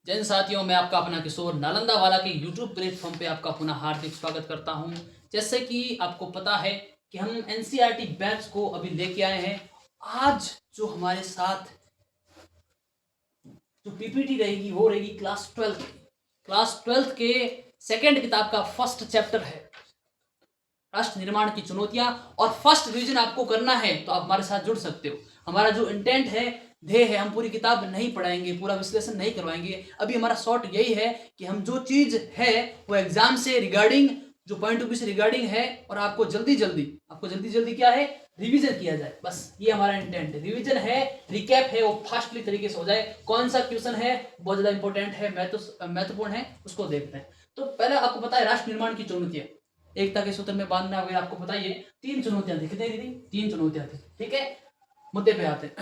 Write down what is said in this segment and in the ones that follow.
जैन साथियों, मैं आपका अपना किशोर नालंदा वाला के यूट्यूब प्लेटफॉर्म पे आपका पुनः हार्दिक स्वागत करता हूं। जैसे कि आपको पता है कि हम एनसीईआरटी बैच को अभी लेके आए हैं। आज जो हमारे साथ जो पीपीटी रहेगी वो रहेगी क्लास ट्वेल्थ के सेकेंड किताब का फर्स्ट चैप्टर है, राष्ट्र निर्माण की चुनौतियां। और फर्स्ट रिवीजन आपको करना है तो आप हमारे साथ जुड़ सकते हो। हमारा जो इंटेंट है, ध्येय है, हम पूरी किताब नहीं पढ़ाएंगे, पूरा विश्लेषण नहीं करवाएंगे। अभी हमारा शॉर्ट यही है कि हम जो चीज है वो एग्जाम से रिगार्डिंग, जो पॉइंट ऑफ व्यू से रिगार्डिंग है, और आपको जल्दी जल्दी क्या है, रिवीजन किया जाए। बस ये हमारा इंटेंट है। रिवीजन है, रिकैप है, वो फास्टली तरीके से हो जाए। कौन सा क्वेश्चन है बहुत ज्यादा इंपॉर्टेंट है, महत्वपूर्ण है, उसको देखते हैं। तो पहले आपको पता है राष्ट्र निर्माण की चुनौतियां, एकता के सूत्र में बांधना वगैरह आपको पता ही है। तीन चुनौतियां थी, कितनी थी? तीन चुनौतियां थी। ठीक है, मुद्दे पे आते हैं।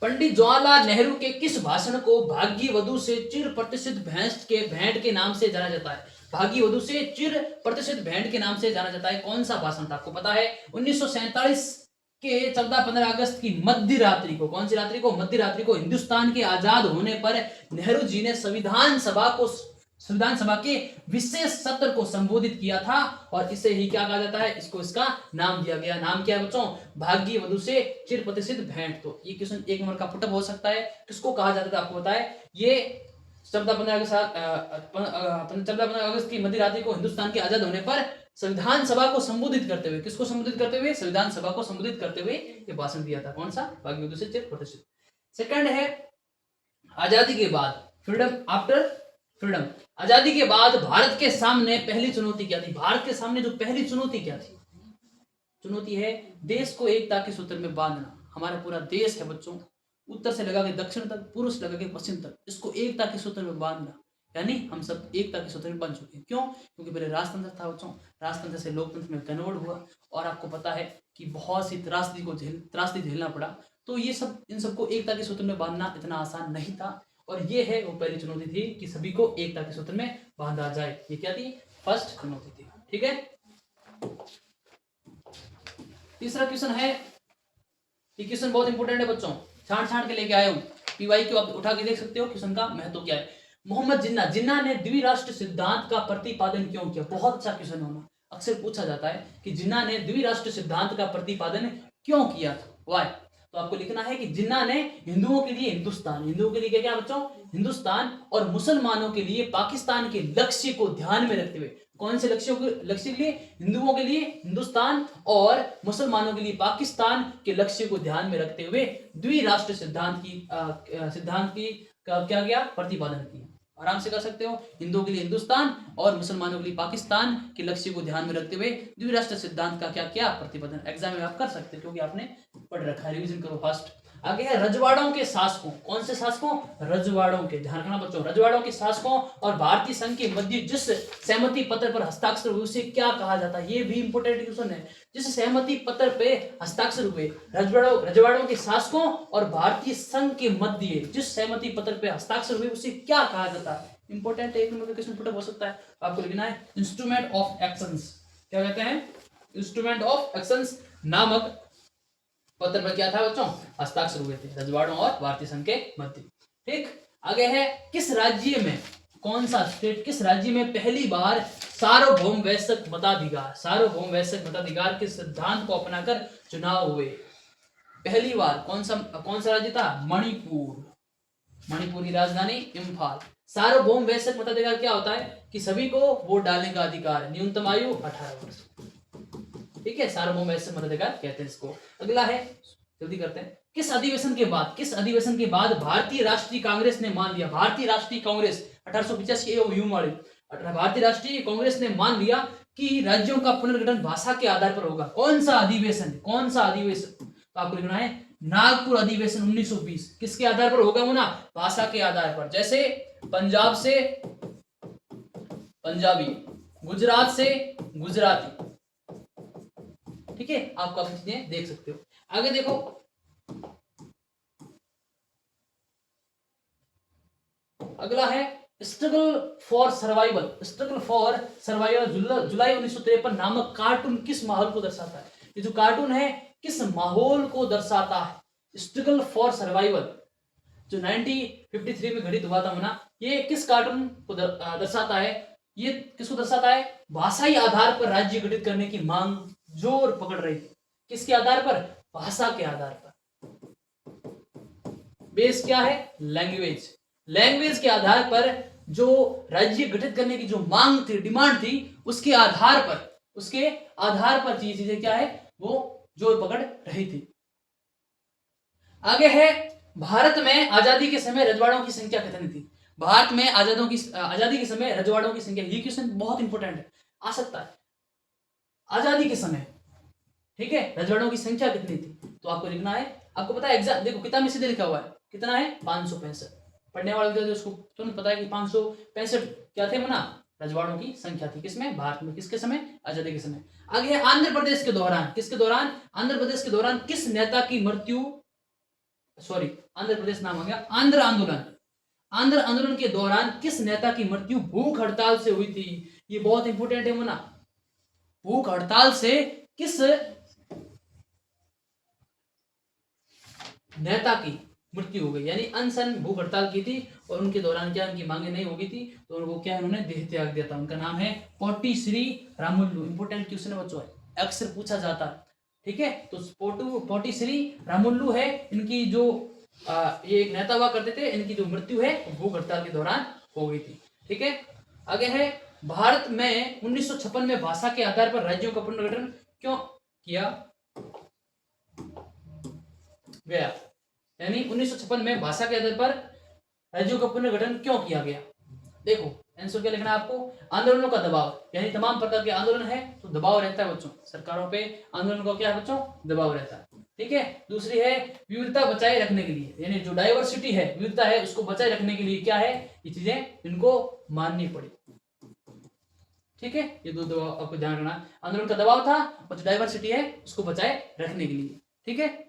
पंडित जवाहरलाल नेहरू के किस भाषण को भाग्य वधु से चिर प्रतिष्ठित भेंट के नाम से जाना जाता है? भाग्य वधु से चिर प्रतिष्ठित भेंट के नाम से जाना जाता है। कौन सा भाषण था? आपको पता है 1947 के 14-15 अगस्त की मध्य रात्रि को, कौन सी रात्रि को? मध्य रात्रि को हिंदुस्तान के आजाद होने पर नेहरू जी ने संविधान सभा के विशेष सत्र को संबोधित किया था। और इसे ही क्या कहा जाता है? इसको इसका नाम दिया गया। नाम क्या है बच्चों? भाग्य वधु से चिर प्रतिष्ठित भेंट। तो ये क्वेश्चन 1 नंबर का पुटअप हो सकता है। किसको कहा जाता था आपको पता है? ये 14-15 अगस्त की मध्य रात्रि को हिंदुस्तान के आजाद होने पर संविधान सभा को संबोधित करते हुए, किसको संबोधित करते हुए? संविधान सभा को संबोधित करते हुए ये भाषण दिया था। कौन सा? भाग्य वधु से चिर प्रतिष्ठित। सेकंड है आजादी के बाद, फ्रीडम आफ्टर फ्रीडम। आजादी के बाद भारत के सामने पहली चुनौती क्या थी? भारत के सामने जो पहली चुनौती क्या थी? चुनौती है देश को एकता के सूत्र में बांधना। हमारा पूरा देश है बच्चों, उत्तर से लगा के दक्षिण तक, पूर्व से लगा के पश्चिम तक, इसको एकता के सूत्र में बांधना। यानी हम सब एकता के सूत्र में बन चुके हैं। क्यों? क्योंकि पहले राजतंत्र था बच्चों, राजतंत्र से लोकतंत्र में कन्वर्ट हुआ, और आपको पता है कि बहुत सी त्रासदी झेलना पड़ा। तो ये सब, इन सबको एकता के सूत्र में बांधना इतना आसान नहीं था। और ये है वो पहली चुनौती थी कि सभी को एकता के सूत्र में बांधा जाए। ये क्या थी? फर्स्ट चुनौती थी। ठीक है, तीसरा क्वेश्चन है, ये क्वेश्चन बहुत इंपॉर्टेंट है बच्चों, छांट के लेके आया हूं। पीवाई को आप उठा के देख सकते हो, क्वेश्चन का महत्व क्या है। मोहम्मद जिन्ना ने द्विराष्ट्र सिद्धांत का प्रतिपादन क्यों किया? बहुत अच्छा क्वेश्चन होना, अक्सर पूछा जाता है कि जिन्ना ने द्विराष्ट्र सिद्धांत का प्रतिपादन क्यों किया था, वाई। तो आपको लिखना है कि जिन्ना ने हिंदुओं के लिए हिंदुस्तान, हिंदुओं के लिए क्या बच्चों? हिंदुस्तान, और मुसलमानों के लिए पाकिस्तान के लक्ष्य को ध्यान में रखते हुए, कौन से लक्ष्य के लिए? हिंदुओं के लिए हिंदुस्तान और मुसलमानों के लिए पाकिस्तान के लक्ष्य को ध्यान में रखते हुए द्विराष्ट्र सिद्धांत की क्या किया? प्रतिपादन किया। आराम से कर सकते हो, हिंदुओं के लिए हिंदुस्तान और मुसलमानों के लिए पाकिस्तान के लक्ष्य को ध्यान में रखते हुए द्विराष्ट्र सिद्धांत का क्या किया? प्रतिपादन। एग्जाम में आप कर सकते हो क्योंकि आपने पढ़ रखा है। रिवीजन करो फास्ट। आगे है रजवाड़ों के शासकों। कौन से शासकों? रजवाड़ों के। ध्यान रखना बच्चों, रजवाड़ों के शासकों और भारतीय संघ के मध्य जिस सहमति पत्र पर हस्ताक्षर हुए उसे क्या कहा जाता है? ये भी इंपोर्टेंट क्वेश्चन है। जिस सहमति पत्र पे हस्ताक्षर हुए रजवाड़ों के शासकों और भारतीय संघ के मध्य जिस सहमति पत्र पे हस्ताक्षर हुए उसे क्या कहा जाता है? इंपोर्टेंट, 1 नंबर का क्वेश्चन पुट अप हो सकता है। आपको लिखना है इंस्ट्रूमेंट ऑफ एक्शंस। क्या कहते हैं? इंस्ट्रूमेंट ऑफ एक्शंस नामक पत्र में क्या था बच्चों? हस्ताक्षर हुए थे रजवाड़ों और भारतीय संघ के मध्य। ठीक, आगे है किस राज्य में, कौन सा स्टेट, किस राज्य में पहली बार सार्वभौम वैश्विक मताधिकार के सिद्धांत को अपनाकर चुनाव हुए? पहली बार कौन सा राज्य था? मणिपुर की राजधानी इम्फाल। सार्वभौम वैश्विक मताधिकार क्या होता है? कि सभी को वोट डालने का अधिकार, न्यूनतम आयु 18 वर्ष। ठीक है, सार्वभौम वैश्विक मताधिकार कहते हैं इसको। अगला है, जल्दी करते हैं, किस अधिवेशन के बाद भारतीय राष्ट्रीय कांग्रेस ने मान लिया? भारतीय राष्ट्रीय कांग्रेस 1885 भारतीय राष्ट्रीय कांग्रेस ने मान लिया कि राज्यों का पुनर्गठन भाषा के आधार पर होगा। कौन सा अधिवेशन? तो आपको लिखना है नागपुर अधिवेशन 1920। किसके आधार पर होगा वो ना? भाषा के आधार पर। जैसे पंजाब से पंजाबी, गुजरात से गुजराती। ठीक है, आप काफी चीजें देख सकते हो। आगे देखो, अगला है स्ट्रगल फॉर सर्वाइवल जुलाई 1953 नामक कार्टून किस माहौल को दर्शाता है? ये जो कार्टून है किस माहौल को दर्शाता है? स्ट्रगल फॉर सर्वाइवल जो 1953 में घटित हुआ था ना, ये किस कार्टून को दर्शाता है? ये किसको दर्शाता है? भाषाई आधार पर राज्य गठित करने की मांग जोर पकड़ रही थी। किसके आधार पर? भाषा के आधार पर। बेस क्या है? लैंग्वेज। लैंग्वेज के आधार पर जो राज्य गठित करने की जो मांग थी, डिमांड थी, उसके आधार पर ये चीजें क्या है, वो जोर पकड़ रही थी। आगे है, भारत में आजादी के समय रजवाड़ों की संख्या कितनी थी? भारत में आजादी के समय रजवाड़ों की संख्या, ये क्वेश्चन बहुत इंपॉर्टेंट है, आ सकता है। आजादी के समय, ठीक है, रजवाड़ों की संख्या कितनी थी? तो आपको लिखना है, आपको पता है एग्जाम, देखो किताब में सीधे लिखा हुआ है, कितना है? 565। पढ़ने वाले विद्यार्थी उसको तुरंत पता है कि 565 क्या थे मना? रजवाड़ों की संख्या थी। किसमें? भारत में। किसके समय? आजादी के समय। आगे है, आंध्र प्रदेश के दौरान, किसके दौरान? आंध्र प्रदेश के दौरान किस नेता की मृत्यु, सॉरी आंध्र प्रदेश नाम आ गया, आंध्र आंदोलन, आंध्र आंदोलन के दौरान किस नेता की मृत्यु भूख हड़ताल से हुई थी? ये बहुत इंपॉर्टेंट है मना, भूख हड़ताल से किस नेता की मृत्यु हो गई, यानी अनशन भूख हड़ताल की थी और उनके दौरान क्या उनकी मांगे नहीं हो गई थी, तो उनको क्या उन्होंने देह त्याग दिया था। उनका नाम है पोटी श्री रामुलु। इंपोर्टेंट क्वेश्चन है बच्चों, अक्सर पूछा जाता है, ठीक है। तो पोटी श्री रामुलु है, इनकी जो ये एक नेता हुआ करते थे, इनकी जो मृत्यु है भूख हड़ताल के दौरान हो गई थी, ठीक है। आगे है, भारत में 1956 में भाषा के आधार पर राज्यों का पुनर्गठन क्यों किया गया? यानी 1956 में भाषा के आधार पर राज्यों का पुनर्गठन क्यों किया गया? देखो आंसर क्या लिखना है आपको? आंदोलनों का दबाव, यानी तमाम प्रकार के आंदोलन है तो दबाव रहता है बच्चों, सरकारों पे आंदोलन का क्या है बच्चों? दबाव रहता है, ठीक है। दूसरी है, विविधता बचाए रखने के लिए, यानी जो डाइवर्सिटी है, विविधता है, उसको बचाए रखने के लिए क्या है, ये चीजें इनको माननी पड़ी, ठीक है। ये दो दबाव आपको ध्यान रखना, आंदोलन का दबाव था और जो डाइवर्सिटी है उसको बचाए रखने के लिए, ठीक है।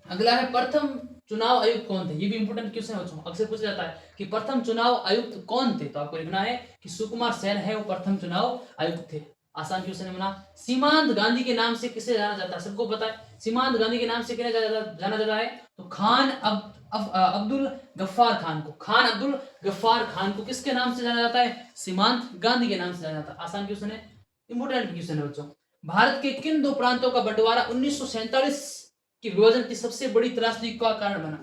अगला है, प्रथम चुनाव आयुक्त कौन थे? ये भी इंपोर्टेंट क्वेश्चन है बच्चों, अक्सर पूछा जाता है कि प्रथम चुनाव आयुक्त कौन थे, तो आपको लिखना है कि सुकुमार सेन है वो प्रथम चुनाव आयुक्त थे। आसान क्वेश्चन है बना। सीमांत गांधी के नाम से किसे जाना जाता है? सबको पता है सीमांत गांधी के नाम से किसे जाना जाता है, तो खान अब्दुल गफ्फार खान को, खान अब्दुल गफ्फार खान को किसके नाम से जाना जाता है? सीमांत गांधी के नाम से जाना जाता है। आसान क्वेश्चन है, इंपोर्टेंट क्वेश्चन है बच्चों। भारत के किन दो प्रांतों का बंटवारा 1947 कि विभाजन की सबसे बड़ी त्रासदी का कारण बना?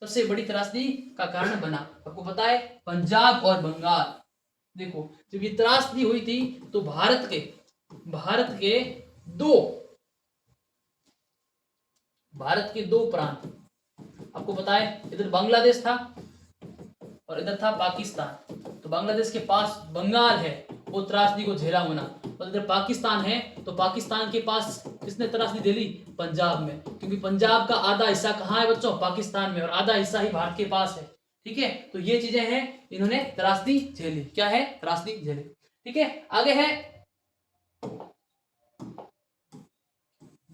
सबसे बड़ी त्रासदी का कारण बना, आपको पता है, पंजाब और बंगाल। देखो जब ये त्रासदी हुई थी तो भारत के दो प्रांत, आपको पता है, इधर बांग्लादेश था और इधर था पाकिस्तान। तो बांग्लादेश के पास बंगाल है, वो त्रासदी को झेला होना, और इधर पाकिस्तान है तो पाकिस्तान के पास किसने त्रासदी झेली? पंजाब में, क्योंकि पंजाब का आधा हिस्सा कहाँ है बच्चों? पाकिस्तान में, और आधा हिस्सा ही भारत के पास है, ठीक है। तो ये चीजें हैं, इन्होंने त्रासदी झेली। क्या है? त्रासदी झेली, ठीक है। आगे है,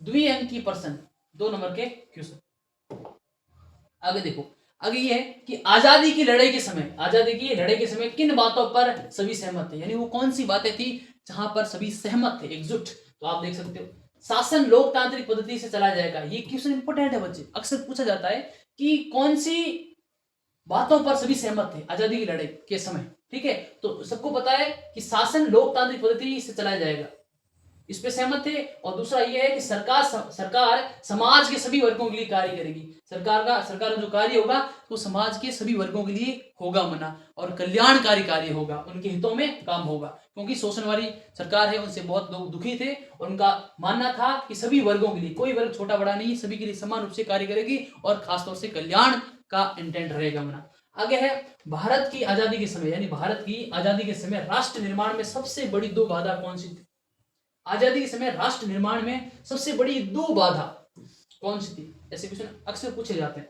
द्विअंकी प्रश्न, 2 नंबर के क्वेश्चन। आगे देखो, आगे ये है कि आजादी की लड़ाई के समय किन बातों पर सभी सहमत थे, यानी वो कौन सी बातें थी जहां पर सभी सहमत थे, एकजुट। तो आप देख सकते हो, शासन लोकतांत्रिक पद्धति से चलाया जाएगा। ये क्वेश्चन इंपोर्टेंट है बच्चे, अक्सर पूछा जाता है कि कौन सी बातों पर सभी सहमत थे आजादी की लड़ाई के समय, ठीक है। तो सबको पता है कि शासन लोकतांत्रिक पद्धति से चलाया जाएगा, इस पे सहमत थे। और दूसरा ये है कि सरकार समाज के सभी वर्गों के लिए कार्य करेगी। सरकार का जो कार्य होगा वो समाज के सभी वर्गों के लिए होगा मना, और कल्याणकारी कार्य होगा, उनके हितों में काम होगा, क्योंकि शोषण वाली सरकार है, उनसे बहुत लोग दुखी थे और उनका मानना था कि सभी वर्गों के लिए, कोई वर्ग छोटा बड़ा नहीं, सभी के लिए समान रूप से कार्य करेगी और खासतौर से कल्याण का इंटेंट रहेगा मना। आगे है, भारत की आजादी के समय, यानी भारत की आजादी के समय राष्ट्र निर्माण में सबसे बड़ी 2 बाधा कौन सी थी? आजादी के समय राष्ट्र निर्माण में सबसे बड़ी 2 बाधा कौन सी थी? ऐसे क्वेश्चन अक्सर पूछे जाते हैं।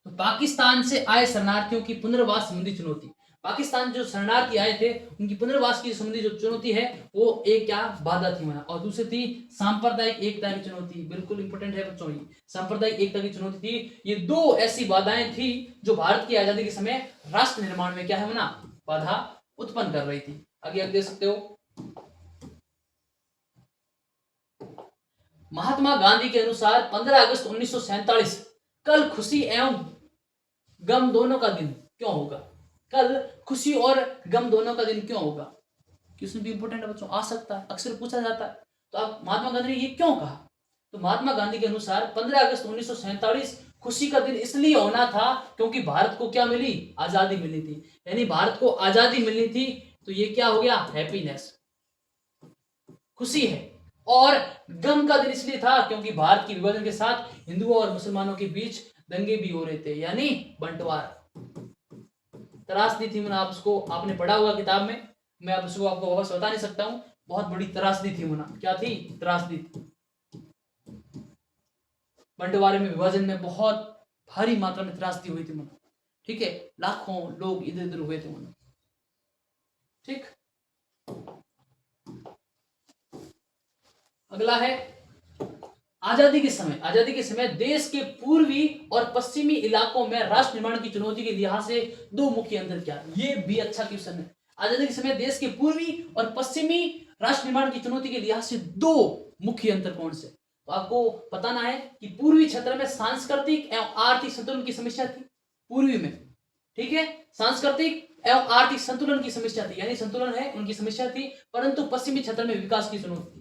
तो पाकिस्तान से आए शरणार्थियों की पुनर्वास संबंधी चुनौती, पाकिस्तान जो शरणार्थी आए थे उनकी पुनर्वास की संबंधी जो चुनौती है वो एक क्या बाधा थी मना। और दूसरी थी सांप्रदायिक एकता की चुनौती। बिल्कुल इंपोर्टेंट है बच्चों, ये सांप्रदायिक एकता की चुनौती थी। ये 2 ऐसी बाधाएं थी जो भारत की आजादी के समय राष्ट्र निर्माण में क्या है मना, बाधा उत्पन्न कर रही थी। आगे आप देख सकते हो, महात्मा गांधी के अनुसार 15 अगस्त 1947 कल खुशी एवं गम दोनों का दिन क्यों होगा? कल खुशी और गम दोनों का दिन क्यों होगा? क्वेश्चन भी इंपॉर्टेंट है बच्चों, आ सकता है, अक्सर पूछा जाता है। तो अब महात्मा गांधी ने ये क्यों कहा? तो महात्मा गांधी के अनुसार 15 अगस्त 1947 खुशी का दिन इसलिए होना था क्योंकि भारत को क्या मिली? आजादी मिली थी। यानी भारत को आजादी मिलनी थी, तो ये क्या हो गया? हैप्पीनेस, खुशी है। और गम का दिन इसलिए था क्योंकि भारत की विभाजन के साथ हिंदुओं और मुसलमानों के बीच दंगे भी हो रहे थे, यानी बंटवारा, त्रासदी थी। मैंने आपको आपने पढ़ा होगा किताब में, मैं अब उसको आपको वापस बता नहीं सकता हूं। बहुत बड़ी त्रासदी थी मुना, क्या थी? त्रासदी थी। बंटवारे में, विभाजन में बहुत भारी मात्रा में त्रासदी हुई थी मुना, ठीक है। लाखों लोग इधर उधर हुए थे मुना, ठीक। अगला है आजादी के समय देश के पूर्वी और पश्चिमी इलाकों में राष्ट्र निर्माण की चुनौती के लिहाज से दो मुख्य अंतर क्या? ये भी अच्छा क्वेश्चन है। आजादी के समय देश के पूर्वी और पश्चिमी राष्ट्र निर्माण की चुनौती के लिहाज से दो मुख्य अंतर कौन से? तो आपको बताना है कि पूर्वी क्षेत्र में सांस्कृतिक एवं आर्थिक संतुलन की समस्या थी, पूर्वी में, ठीक है। सांस्कृतिक एवं आर्थिक संतुलन की समस्या थी, यानी संतुलन है उनकी समस्या थी, परंतु पश्चिमी क्षेत्र में विकास की चुनौती थी।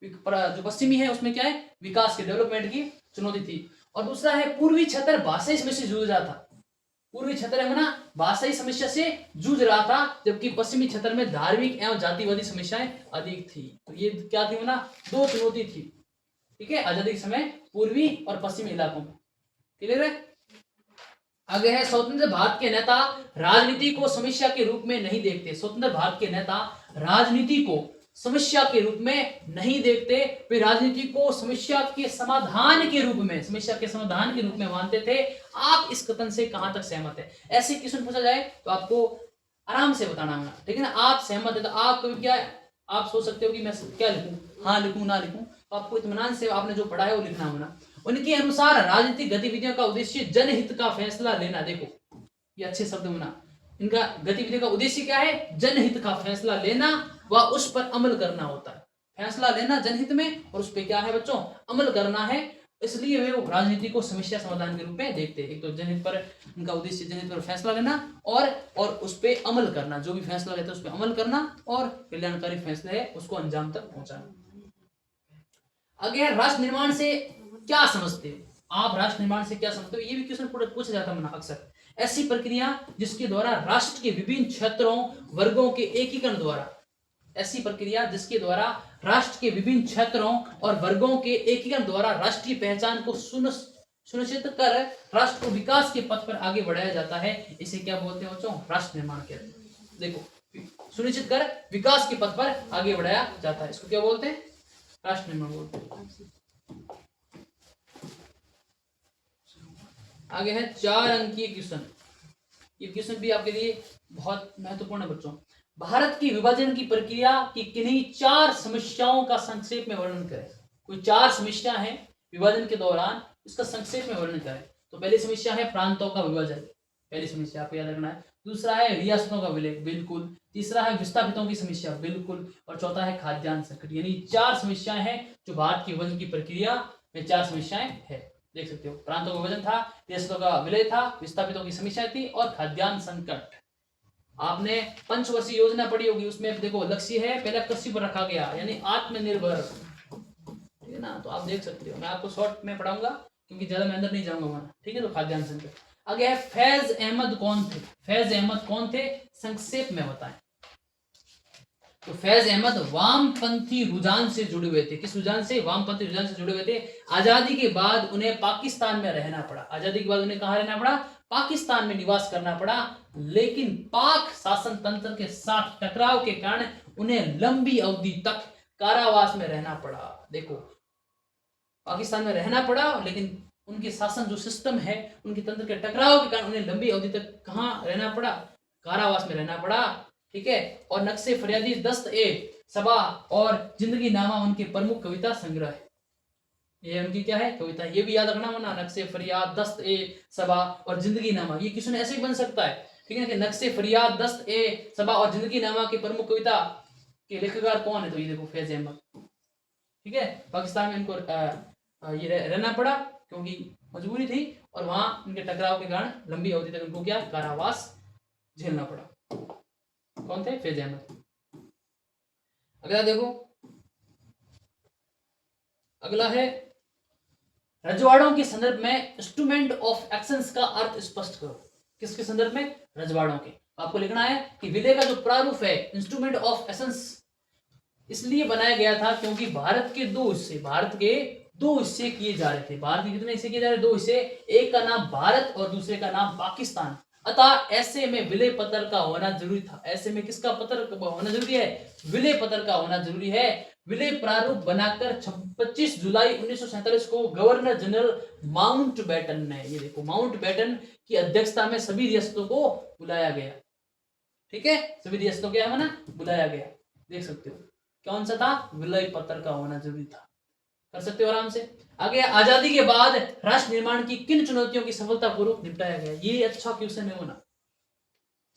जो पश्चिमी है उसमें क्या है? विकास के, डेवलपमेंट की चुनौती थी। और दूसरा है पूर्वी क्षेत्र भाषाई समस्या से जूझ रहा था, पूर्वी क्षेत्र में ना भाषाई समस्या से जूझ रहा था, जबकि पश्चिमी क्षेत्र में धार्मिक एवं जातिवादी समस्याएं अधिक थी। तो ये क्या थी ना? दो चुनौती थी, ठीक है, आजादी के समय पूर्वी और पश्चिमी इलाकों में। क्लियर है? आगे है स्वतंत्र भारत के नेता राजनीति को समस्या के रूप में नहीं देखते। स्वतंत्र भारत के नेता राजनीति को समस्या के रूप में नहीं देखते, वे राजनीति को समस्या के समाधान के रूप में, समस्या के समाधान के रूप में मानते थे। आप इस कथन से कहां तक सहमत है? ऐसे क्वेश्चन पूछा जाए तो आपको आराम से बताना होगा, ठीक है ना। आप सहमत है तो आप कभी क्या, आप सोच सकते हो कि मैं क्या लिखूं, हाँ लिखूं ना लिखूं, तो आपको इत्मीनान से आपने जो पढ़ा है वो लिखना होगा। उनके अनुसार राजनीतिक गतिविधियों का उद्देश्य जनहित का फैसला लेना। देखो ये अच्छे शब्द होना, इनका गतिविधियों का उद्देश्य क्या है? जनहित का फैसला लेना व उस पर अमल करना होता है। फैसला लेना जनहित में और उस पर क्या है बच्चों? अमल करना है। इसलिए वे वो राजनीति को समस्या समाधान के रूप में देखते हैं। एक तो जनहित पर उनका उद्देश्य, जनहित पर फैसला लेना और उस पर अमल करना, जो भी फैसला लेते हैं उस पर अमल करना और कल्याणकारी फैसले है उसको अंजाम तक पहुंचाना। आगे है राष्ट्र निर्माण से क्या समझते हो? आप राष्ट्र निर्माण से क्या समझते हो? ये भी क्वेश्चन पूछा जाता है अक्सर। ऐसी प्रक्रिया जिसके द्वारा राष्ट्र के विभिन्न क्षेत्रों वर्गों के एकीकरण द्वारा, ऐसी प्रक्रिया जिसके द्वारा राष्ट्र के विभिन्न क्षेत्रों और वर्गों के एकीकरण द्वारा राष्ट्रीय पहचान को सुनिश्चित कर राष्ट्र को विकास के पथ पर आगे बढ़ाया जाता है, इसे क्या बोलते हैं बच्चों? राष्ट्र निर्माण कहते हैं। देखो सुनिश्चित कर विकास के पथ पर आगे बढ़ाया जाता है, इसको क्या बोलते हैं? राष्ट्र निर्माण बोलते हैं। आगे है 4 अंकीय क्वेश्चन। ये क्वेश्चन भी आपके लिए बहुत महत्वपूर्ण है बच्चों। भारत की विभाजन की प्रक्रिया की किन्हीं 4 समस्याओं का संक्षेप में वर्णन करें। कोई 4 समस्या है विभाजन के दौरान, इसका संक्षेप में वर्णन करें। तो पहली समस्या है प्रांतों का विभाजन, पहली समस्या आपको याद रखना है। दूसरा है रियासतों का विलय, बिल्कुल। तीसरा है विस्थापितों की समस्या, बिल्कुल। और चौथा है खाद्यान्न संकट। यानी 4 समस्याएं हैं जो भारत की विभाजन की प्रक्रिया में 4 समस्याएं है, देख सकते हो। प्रांतों का विभाजन था, रियासतों का विलय था, विस्थापितों की समस्या थी और खाद्यान्न संकट। आपने पंचवर्षीय योजना पढ़ी होगी, उसमें देखो लक्ष्य है पहले कृषि पर रखा गया, यानी आत्मनिर्भर, ठीक है ना। तो आप देख सकते हो, मैं आपको शॉर्ट में पढ़ाऊंगा क्योंकि ज्यादा मैं अंदर नहीं जाऊंगा वहां, ठीक है। तो खाद्यान्न संकट। आगे है फैज अहमद कौन थे? फैज अहमद कौन थे? संक्षेप में बताएं। तो फैज अहमद वामपंथी रुझान से जुड़े हुए थे। किस रुझान से? वामपंथी रुझान से जुड़े हुए थे। आजादी के बाद उन्हें पाकिस्तान में रहना पड़ा। आजादी के बाद उन्हें कहां रहना पड़ा? पाकिस्तान में निवास करना पड़ा। लेकिन पाक शासन तंत्र के साथ टकराव के कारण उन्हें लंबी अवधि तक कारावास में रहना पड़ा। देखो पाकिस्तान में रहना पड़ा, लेकिन उनके शासन जो सिस्टम है, उनके तंत्र के टकराव के कारण उन्हें लंबी अवधि तक कहां रहना पड़ा? कारावास में रहना पड़ा, ठीक है। और नक्शे फरियादी, दस्त ए सबा और जिंदगी नामा उनके प्रमुख कविता संग्रह है। ये उनकी क्या है? कविता। ये भी याद रखना वरना, नक्शे फरियाद, दस्त ए सबा और जिंदगी नामा। ये क्वेश्चन ऐसे ही बन सकता है, ठीक है, कि नक्शे फरियाद, दस्त ए सबा और जिंदगी नामा के प्रमुख कविता के लेखककार कौन है? तो ये देखो फैज अहमद, ठीक है। पाकिस्तान में इनको ये रहना पड़ा क्योंकि मजबूरी थी। और वहां उनके टकराव के कारण लंबी अवधि तक उनको क्या कारावास झेलना पड़ा। कौन थे? फैज अहमद। अगला देखो, अगला है रजवाड़ों के संदर्भ में इंस्ट्रूमेंट ऑफ एक्शंस का अर्थ स्पष्ट करो। किसके संदर्भ में? रजवाड़ों के। आपको लिखना है कि विलय का जो प्रारूप है इंस्ट्रूमेंट ऑफ एक्शंस इसलिए बनाया गया था क्योंकि भारत के दो हिस्से किए जा रहे थे। भारत के कितने हिस्से किए जा रहे? 2 हिस्से। एक का नाम भारत और दूसरे का नाम पाकिस्तान। अतः ऐसे में विलय पत्र का होना जरूरी था। ऐसे में किसका पत्र होना जरूरी है? विलय पत्र का होना जरूरी है। विलय प्रारूप बनाकर 25 जुलाई 1947 को गवर्नर जनरल माउंटबेटन ने, ये देखो माउंटबेटन की अध्यक्षता में सभी रियासतों को बुलाया गया। ठीक है, सभी रियासतों को क्या ना बुलाया गया। देख सकते हो कौन सा था? विलय पत्र का होना जरूरी था। कर सकते हो आराम से। आगे, आजादी के बाद राष्ट्र निर्माण की किन चुनौतियों की सफलतापूर्वक निपटाया गया? ये अच्छा क्वेश्चन है होना,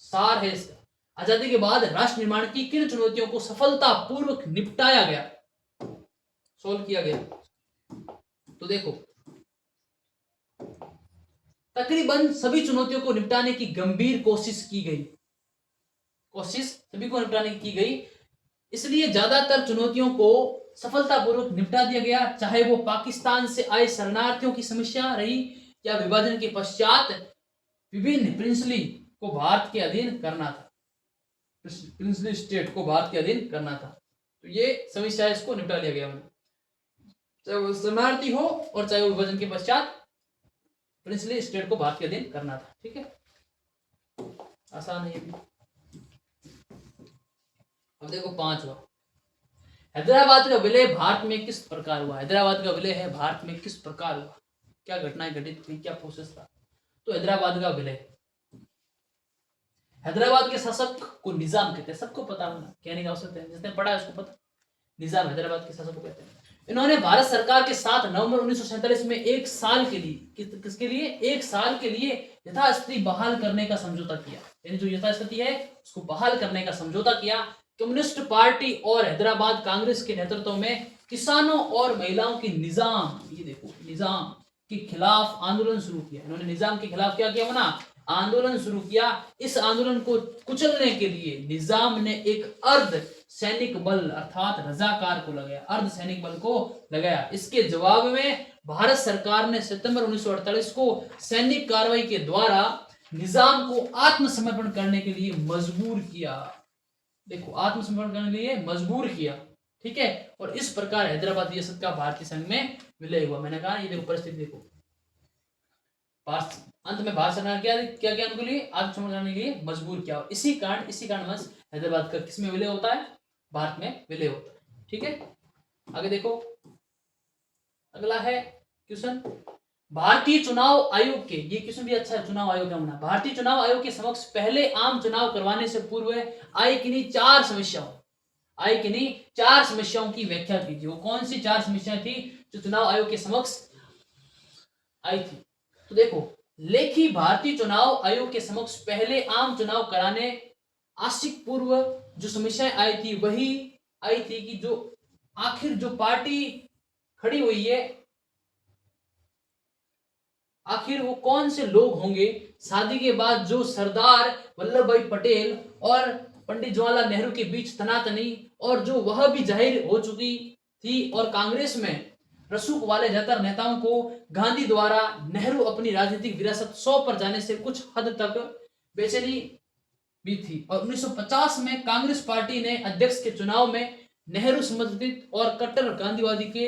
सार है इसका। आजादी के बाद राष्ट्र निर्माण की किन चुनौतियों को सफलतापूर्वक निपटाया गया, सोल्व किया गया? तो देखो, तकरीबन सभी चुनौतियों को निपटाने की गंभीर कोशिश की गई। कोशिश सभी को निपटाने की गई, इसलिए ज्यादातर चुनौतियों को सफलतापूर्वक निपटा दिया गया। चाहे वो पाकिस्तान से आए शरणार्थियों की समस्या रही या विभाजन के पश्चात विभिन्न प्रिंसली को भारत के अधीन करना था, प्रिंसली स्टेट को भारत के अधीन करना था। तो ये समस्या इसको निपटा लिया गया, चाहे वो शरणार्थी हो और चाहे वो विभाजन के पश्चात प्रिंसली स्टेट को भारत के अधीन करना था। ठीक है, आसान है ये भी। अब देखो 5वां, हैदराबाद का विलय भारत में किस प्रकार हुआ? हैदराबाद का विलय है भारत में किस प्रकार हुआ? क्या घटनाएं घटित हुई, क्या प्रोसेस था? तो हैदराबाद का विलय, हैदराबाद के शासक को निजाम कहते हैं। सबको पता होना, कहने का आवश्यकता है, जिसने पढ़ा है उसको पता। निजाम हैदराबाद के शासक को कहते हैं। इन्होंने भारत सरकार के साथ नवंबर 1947 में एक साल के लिए, किसके लिए? एक साल के लिए यथास्थिति बहाल करने का समझौता किया। यानी जो यथास्थिति है उसको बहाल करने का समझौता किया। कम्युनिस्ट पार्टी और हैदराबाद कांग्रेस के नेतृत्व में किसानों और महिलाओं की निजाम, ये देखो निजाम के खिलाफ आंदोलन शुरू किया। इन्होंने निजाम के खिलाफ क्या किया ना? आंदोलन शुरू किया। इस आंदोलन को कुचलने के लिए निजाम ने एक अर्ध सैनिक बल अर्थात रजाकार को लगाया, अर्ध सैनिक बल को लगाया। इसके जवाब में भारत सरकार ने सितंबर 1948 को सैनिक कार्रवाई के द्वारा निजाम को आत्मसमर्पण करने के लिए मजबूर किया। देखो, आत्मसमर्पण करने के लिए मजबूर किया। ठीक है, और इस प्रकार हैदराबाद रियासत का भारतीय संघ में विलय हुआ। मैंने कहा ये देखो परिस्थिति देखो, अंत में भारत सरकार क्या क्या क्या उनके लिए आत्मसमर्पण करने के लिए मजबूर किया। और इसी कारणवश हैदराबाद का किसमें विलय होता है? भारत में विलय होता है। ठीक है, आगे देखो, अगला है क्वेश्चन, भारतीय चुनाव आयोग के, ये क्वेश्चन भी अच्छा है, चुनाव आयोग का होना। भारतीय चुनाव आयोग के समक्ष पहले आम चुनाव करवाने से पूर्व आई किन्हीं 4 समस्याओं की व्याख्या कीजिए। वो कौन सी 4 समस्याएं थी जो चुनाव आयोग के समक्ष आई थी? तो देखो, लेखी भारतीय चुनाव आयोग के समक्ष पहले आम चुनाव कराने आशिक पूर्व जो समस्याएं आई थी वही आई थी कि जो आखिर जो पार्टी खड़ी हुई है, आखिर वो कौन से लोग होंगे? शादी के बाद जो सरदार वल्लभ भाई पटेल और पंडित जवाहरलाल नेहरू के बीच तनातनी और जो वह भी जाहिर हो चुकी थी, और कांग्रेस में रसूख वाले ज्यादातर नेताओं को गांधी द्वारा नेहरू अपनी राजनीतिक विरासत 100 पर जाने से कुछ हद तक बेचैनी भी थी। और 1950 में कांग्रेस पार्टी ने अध्यक्ष के चुनाव में नेहरू समर्थित और कट्टर गांधीवादी के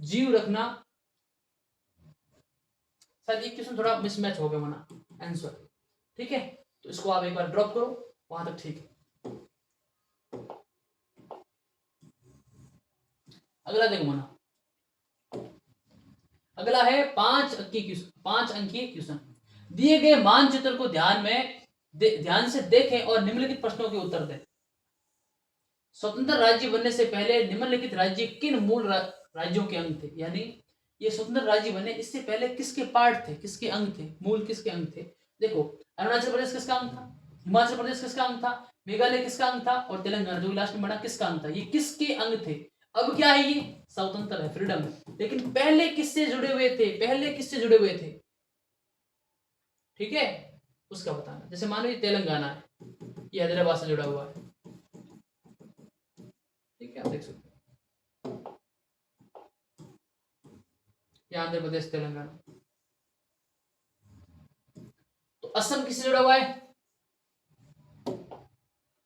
जीव रखना। शायद एक क्वेश्चन थोड़ा मिसमैच हो गया मना आंसर। ठीक है, तो इसको आप एक बार ड्रॉप करो, वहां तक ठीक है। अगला देखो मना, अगला है 5 अंकीय क्वेश्चन। दिए गए मानचित्र को ध्यान से देखें और निम्नलिखित प्रश्नों के उत्तर दें। स्वतंत्र राज्य बनने से पहले निम्नलिखित राज्य किन मूल राज्यों के अंग थे? यानी ये स्वतंत्र राज्य बने इससे पहले किसके पार्ट थे, किसके अंग थे, मूल किसके अंग थे? देखो, अरुणाचल प्रदेश किसका अंग था, हिमाचल प्रदेश किसका अंग था, मेघालय किसका अंग था, और तेलंगाना जो लास्ट में बना किसका अंग था? ये किसके अंग थे? अब क्या है? ये स्वतंत्र है, फ्रीडम है। लेकिन पहले किससे जुड़े हुए थे? ठीक है, उसका बताना। जैसे मान लीजिए तेलंगाना है, ये हैदराबाद से जुड़ा हुआ है, ठीक है, आप देख सकते हो, ये आंध्र प्रदेश तेलंगाना। तो असम किससे जुड़ा हुआ है?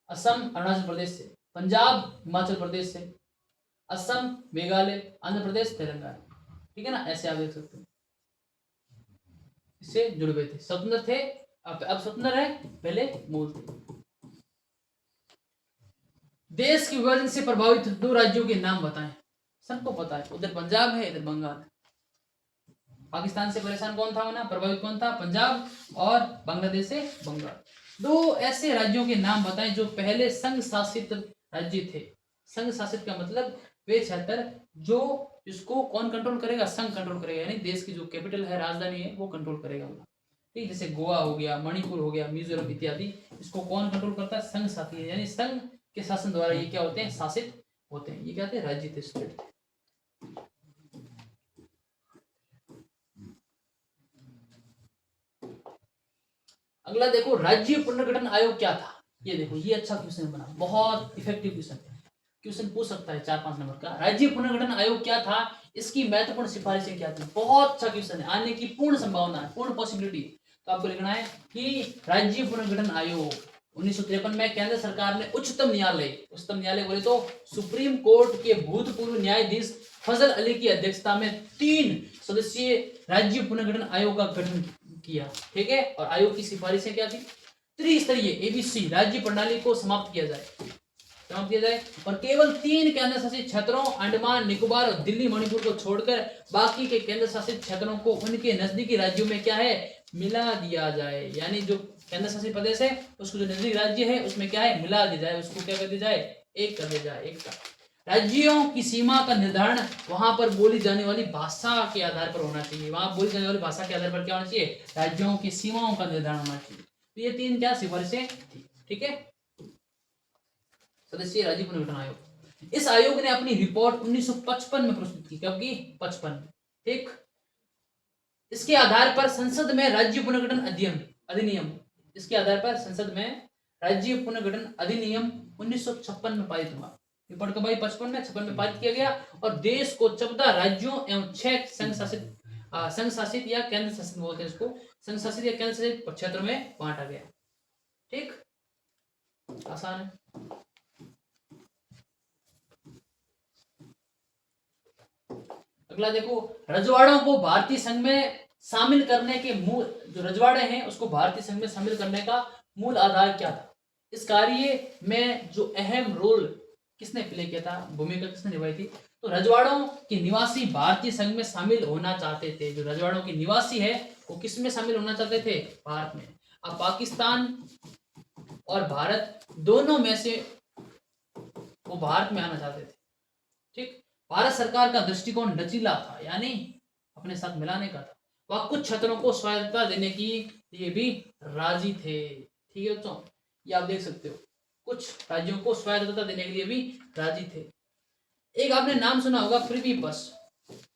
असम अरुणाचल प्रदेश से, पंजाब हिमाचल प्रदेश से, असम मेघालय, आंध्र प्रदेश तेलंगाना, ठीक है ना, ऐसे आप देख सकते हो, इससे जुड़े हुए थे, स्वतंत्र थे, अब स्वतंत्र है, पहले मूल थे। देश के विभाजन से प्रभावित 2 राज्यों के नाम बताएं। सबको पता है, उधर पंजाब है, इधर बंगाल है। पाकिस्तान से परेशान कौन था, ना प्रभावित कौन था? पंजाब, और बांग्लादेश से बंगाल। 2 ऐसे राज्यों के नाम बताएं जो पहले संघ शासित राज्य थे। संघ शासित का मतलब वे क्षेत्र जो इसको कौन कंट्रोल करेगा? संघ कंट्रोल करेगा, यानी देश की जो कैपिटल है, राजधानी है, वो कंट्रोल करेगा। ठीक, जैसे गोवा हो गया, मणिपुर हो गया, मिजोरम इत्यादि, इसको कौन कंट्रोल करता है? संघ शासित, यानी संघ के शासन द्वारा ये क्या होते हैं? शासित होते हैं। ये क्या थे? राज्य थे, स्टेट थे। अगला देखो, राज्य पुनर्गठन आयोग क्या था? ये देखो, ये अच्छा क्वेश्चन बना, बहुत इफेक्टिव क्वेश्चन है, क्वेश्चन पूछ सकता है 4-5 नंबर का। राज्य पुनर्गठन आयोग क्या था? इसकी महत्वपूर्ण सिफारिशें क्या थी? बहुत अच्छा क्वेश्चन है, आने की पूर्ण संभावना है, पूर्ण पॉसिबिलिटी। तो आपको लिखना है कि राज्य पुनर्गठन आयोग 1953 में केंद्र सरकार ने उच्चतम न्यायालय बोले तो सुप्रीम कोर्ट के भूतपूर्व न्यायाधीश फजल अली की अध्यक्षता में 3 सदस्यीय राज्य पुनर्गठन आयोग का गठन किया। ठीक है, और आयोग की सिफारिशें क्या थी? त्रिस्तरीय एबीसी राज्य प्रणाली को समाप्त किया जाए और केवल 3 केंद्र शासित क्षेत्रों अंडमान निकोबार और दिल्ली मणिपुर को छोड़कर बाकी के केंद्र शासित क्षेत्रों को उनके नजदीकी राज्यों में क्या है? मिला दिया जाए। यानी जो केंद्र शासित प्रदेश है उसको जो नजदीकी राज्य है उसमें क्या है? मिला दिया जाए, उसको क्या कर दिया जाए? एक कर दिया जाए, एक का। राज्यों की सीमा का निर्धारण वहां पर बोली जाने वाली भाषा के आधार पर होना चाहिए। वहां बोली जाने वाली भाषा के आधार पर क्या होना चाहिए? राज्यों की सीमाओं का निर्धारण होना चाहिए। तो ये 3 क्या सिफारिशें थी। ठीक है, सदस्यीय राज्य पुनर्गठन आयोग। इस आयोग ने अपनी रिपोर्ट 1955 में प्रस्तुत की। कब की? 55 में। ठीक, इसके आधार पर संसद में राज्य पुनर्गठन अधिनियम इसके आधार पर संसद में राज्य पुनर्गठन अधिनियम 1956 में पारित हुआ। रिपोर्ट कब आई? 55 में। 56 में पारित किया गया और देश को 14 राज्यों एवं 6 संघ शासित या केंद्र शासित बोलते हैं इसको, संघ शासित या केंद्र शासित क्षेत्र में बांटा गया। ठीक, आसान है। अगला देखो, रजवाड़ों को भारतीय संघ में शामिल करने के मूल, जो रजवाड़े हैं उसको भारतीय संघ में शामिल करने का मूल आधार क्या था? इस कार्य में जो अहम रोल किसने प्ले किया था, भूमिका किसने निभाई थी? तो रजवाड़ों के निवासी भारतीय संघ में शामिल होना चाहते थे। जो रजवाड़ों के निवासी है वो किस में शामिल होना चाहते थे? भारत में। अब पाकिस्तान और भारत दोनों में से वो भारत में आना चाहते थे। ठीक, भारत सरकार का दृष्टिकोण लचीला था, यानी अपने साथ मिलाने का था। वह कुछ क्षेत्रों को स्वायत्तता देने की लिए भी राजी थे। ठीक है बच्चों, ये आप देख सकते हो, कुछ राज्यों को स्वायत्तता देने के लिए भी राजी थे। एक आपने नाम सुना होगा, प्रिवी पर्स।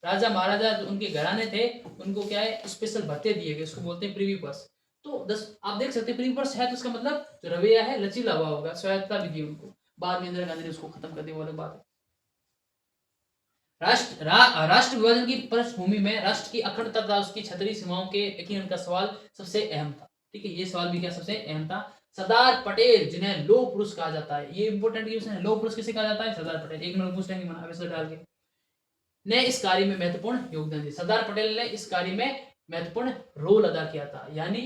राजा महाराजा जो उनके घराने थे उनको क्या है? स्पेशल भत्ते दिए गए, उसको बोलते हैं प्रिवी पर्स। तो आप देख सकते हैं प्रिवी पर्स है तो उसका मतलब जो रवैया है लचीला हुआ होगा, स्वायत्तता भी दी उनको। बाद में इंदिरा गांधी ने उसको खत्म कर दिया, वो अलग बात है। राष्ट्र विभाजन की पृष्ठभूमि में राष्ट्र की अखंडता तथा उसकी क्षेत्रीय सीमाओं के यकीनन का सवाल सबसे अहम था। ठीक है, ये सवाल भी क्या सबसे अहम था। सरदार पटेल, जिन्हें लौह पुरुष कहा जाता है, ये इंपोर्टेंट क्वेश्चन है। लौह पुरुष किसे कहा जाता है? सरदार पटेल। एक नंबर पूछ लेंगे मना डाल के, ने इस कार्य में महत्वपूर्ण योगदान दिया। सरदार पटेल ने इस कार्य में महत्वपूर्ण रोल अदा किया था। यानी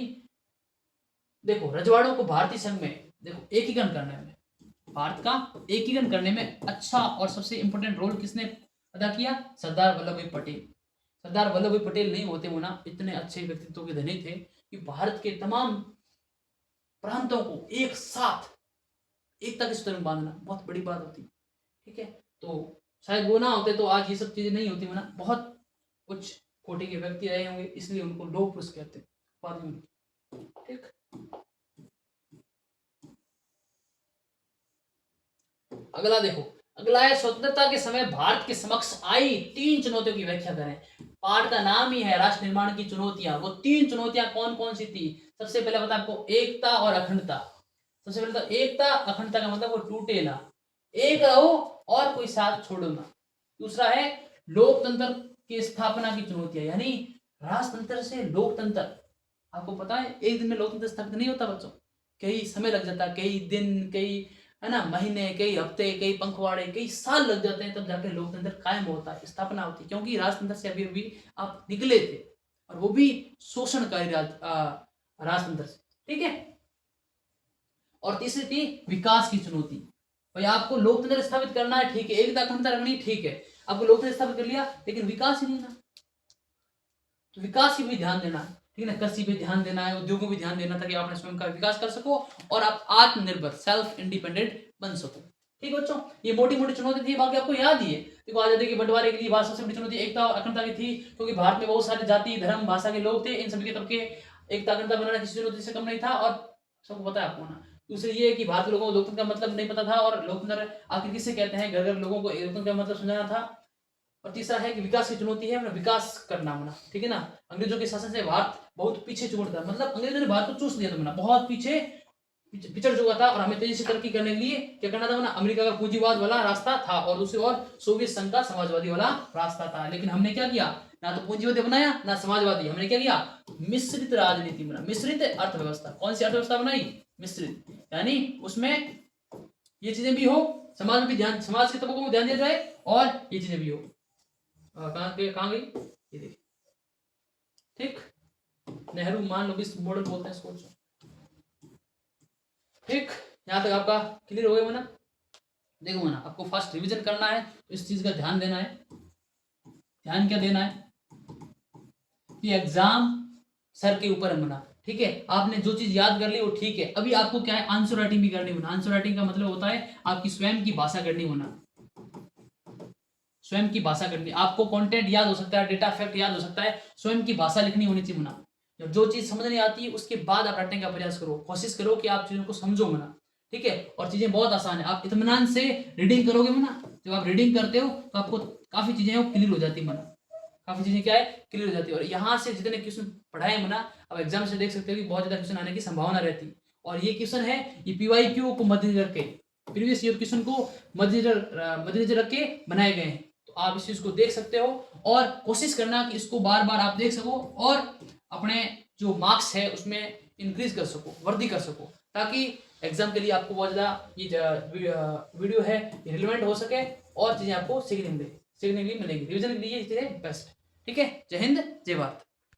देखो, रजवाड़ों को भारतीय संघ में देखो एकीकरण करने में, भारत का एकीकरण करने में अच्छा और सबसे इंपोर्टेंट रोल किसने अदा किया? सरदार वल्लभ भाई पटेल। सरदार वल्लभ भाई पटेल नहीं होते वो ना इतने अच्छे व्यक्तित्व के धनी थे कि भारत के तमाम प्रांतों को एक साथ एकता के सूत्र में बांधना बहुत बड़ी बात होती। ठीक है, तो शायद वो ना होते तो आज ये सब चीजें नहीं होती, ना बहुत उच्च कोटि के व्यक्ति रहे होंगे, इसलिए उनको लौह पुरुष कहते हैं। ठीक, अगला देखो, अगला है स्वतंत्रता के समय भारत के समक्ष आई 3 चुनौतियों की व्याख्या करें। पाठ का नाम ही है राष्ट्र निर्माण की चुनौतियां। वो 3 चुनौतियां कौन कौन सी थी? सबसे पहले बता आपको, एकता और अखंडता। सबसे पहले तो एकता, अखंडता का मतलब वो टूटे ना, एक रहो और कोई साथ छोड़ो ना। दूसरा है लोकतंत्र की स्थापना की चुनौतियां, यानी राजतंत्र से लोकतंत्र। आपको पता है एक दिन में लोकतंत्र स्थापित नहीं होता बच्चों, कई समय लग जाता है, कई दिन, कई है ना महीने, कई हफ्ते, कई पंखवाड़े, कई साल लग जाते हैं, तब जाके लोकतंत्र कायम होता है, स्थापना होती है। क्योंकि राजतंत्र से अभी अभी आप निकले थे, और वो भी शोषणकारी राजतंत्र से। ठीक है। और तीसरी थी विकास की चुनौती। भाई आपको लोकतंत्र स्थापित करना है, ठीक है, एकता अखंडता रखनी, ठीक है, आपको लोकतंत्र स्थापित कर लिया, लेकिन विकास ही नहीं ना, तो विकास की भी ध्यान देना है, ठीक है ना, कृषि पे ध्यान देना है, उद्योगों पे ध्यान देना, ताकि आप अपने स्वयं का विकास कर सको और आप आत्मनिर्भर, सेल्फ इंडिपेंडेंट बन सको। ठीक बच्चों, ये मोटी मोटी चुनौती थी, बाकी आपको याद ही है। देखो आजादी के बंटवारे के लिए बात सबसे बड़ी चुनौती एकता और अखंडता की थी, क्योंकि भारत में बहुत सारे जाति, धर्म, भाषा के लोग थे, इन सभी के तबके एकता अखंडता बनाना किसी चुनौती से कम नहीं था, और सबको पता है आपको ना। दूसरी ये है कि भारत के लोगों को लोकतंत्र का मतलब नहीं पता था, और लोकतंत्र आखिर किससे कहते हैं, घर घर लोगों को लोकतंत्र का मतलब समझाना था। और तीसरा है कि विकास की चुनौती है, विकास करना होना, ठीक है ना। अंग्रेजों के शासन से भारत बहुत पीछे चुका था, मतलब अंग्रेजों ने भारत को चूस लिया था, बहुत पीछे पिछड़ चुका था, और हमें तेजी से तरक्की करने के लिए क्या करना था, अमेरिका का पूंजीवाद वाला रास्ता था, और दूसरी ओर सोवियत संघ का समाजवादी वाला रास्ता था। लेकिन हमने क्या किया, ना तो पूंजीवादी बनाया ना समाजवादी, हमने क्या किया, मिश्रित राजनीति बना, मिश्रित अर्थव्यवस्था। कौन सी अर्थव्यवस्था बनाई, मिश्रित, यानी उसमें ये चीजें भी हो, समाज में भी ध्यान, समाज के तबकों को ध्यान दिया जाए, और ये चीजें भी हो। कहाँ गई, ये देखिए, ठीक, नेहरू मान लो इस मॉडल बोलते हैं इसको। ठीक, यहाँ तक आपका क्लियर हो गया मना। देखो मना, आपको फर्स्ट रिवीजन करना है, तो इस चीज का ध्यान देना है। ध्यान क्या देना है कि एग्जाम सर के ऊपर है मना, ठीक है। आपने जो चीज याद कर ली वो ठीक है, अभी आपको क्या है, आंसर राइटिंग भी करनी होना। आंसर राइटिंग का मतलब होता है आपकी स्वयं की भाषा करनी होना, स्वयं की भाषा करनी। आपको कंटेंट याद हो सकता है, डेटा फैक्ट याद हो सकता है, स्वयं की भाषा लिखनी होनी चाहिए मना। जब जो चीज समझ नहीं आती है उसके बाद आप रटने का प्रयास करो, कोशिश करो कि आप चीजों को समझो मना, ठीक है। और चीजें बहुत आसान है, आप इत्मीनान से रीडिंग करोगे मना। जब आप रीडिंग करते हो तो आपको काफी चीजें क्लियर हो जाती है मना, काफी चीजें क्या है, क्लियर हो जाती है। और यहाँ से जितने क्वेश्चन पढ़ाए मना, अब एग्जाम से देख सकते हो कि बहुत ज्यादा क्वेश्चन आने की संभावना रहती है। और ये क्वेश्चन है, ये PYQ को मद्देनजर रख के, प्रीवियस ईयर क्वेश्चन को मद्देनजर रख के बनाए गए हैं। तो आप इस चीज को देख सकते हो, और कोशिश करना कि इसको बार बार आप देख सको, और अपने जो मार्क्स है उसमें इंक्रीज कर सको, वृद्धि कर सको, ताकि एग्जाम के लिए आपको बहुत ज़्यादा ये वीडियो है रिलेवेंट हो सके, और चीज़ें आपको सीखने के लिए मिलेगी। रिविजन के लिए ये चीज़ें बेस्ट। ठीक है, जय हिंद, जय भारत।